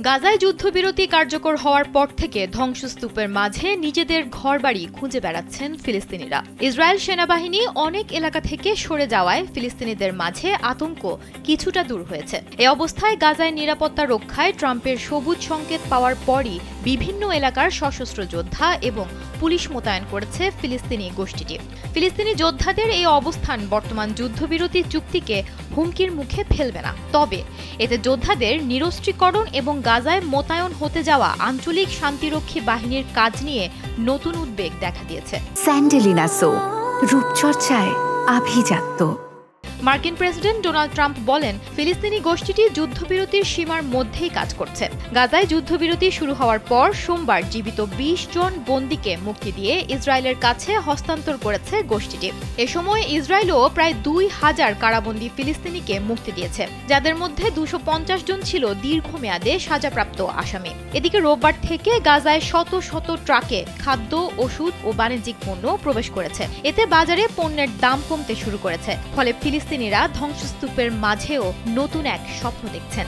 গাজায় যুদ্ধবিরতি কার্যকর হওয়ার পর থেকে ধ্বংসস্তূপের মাঝে নিজেদের ঘরবাড়ি খুঁজে বেড়াচ্ছেন ফিলিস্তিনিরা। ইসরায়েল সেনাবাহিনী অনেক এলাকা থেকে সরে যাওয়ায় ফিলিস্তিনিদের মাঝে আতঙ্ক কিছুটা দূর হয়েছে। এ অবস্থায় গাজায় নিরাপত্তা রক্ষায় ট্রাম্পের সবুজ সংকেত পাওয়ার পরই বিভিন্ন এলাকার সশস্ত্র যোদ্ধা এবং পুলিশ মোতায়েন করেছে ফিলিস্তিনি গোষ্ঠীটি। ফিলিস্তিনি যোদ্ধাদের এই অবস্থান বর্তমান যুদ্ধবিরতি চুক্তিকে হুমকির মুখে ফেলবে না, তবে এতে যোদ্ধাদের নিরস্ত্রীকরণ এবং গাজায় মোতায়েন হতে যাওয়া আঞ্চলিক শান্তিরক্ষী বাহিনীর কাজ নিয়ে নতুন উদ্বেগ দেখা দিয়েছে। স্যান্ডেলিনা সো, রূপচর্চায় আভিজাত্য। মার্কিন প্রেসিডেন্ট ডোনাল্ড ট্রাম্প বলেন, ফিলিস্তিনি গোষ্ঠীটি যুদ্ধবিরতির সীমার মধ্যেই কাজ করছে। গাজায় যুদ্ধবিরতি শুরু হওয়ার পর সোমবার জীবিত ২০ জন বন্দীকে মুক্তি দিয়ে ইসরায়েলের কাছে হস্তান্তর করেছে গোষ্ঠীটি। এ সময় ইসরায়েলও প্রায় ২,০০০ কারাবন্দী ফিলিস্তিনিকে মুক্তি দিয়েছে, যাদের মধ্যে ২৫০ জন ছিল দীর্ঘমেয়াদে সাজাপ্রাপ্ত আসামি। এদিকে রোববার থেকে গাজায় শত শত ট্রাকে খাদ্য, ওষুধ ও বাণিজ্যিক পণ্য প্রবেশ করেছে। এতে বাজারে পণ্যের দাম কমতে শুরু করেছে, ফলে ফিলিস্তিনিরা ধ্বংসস্তূপের মাঝেও নতুন এক স্বপ্ন দেখছেন।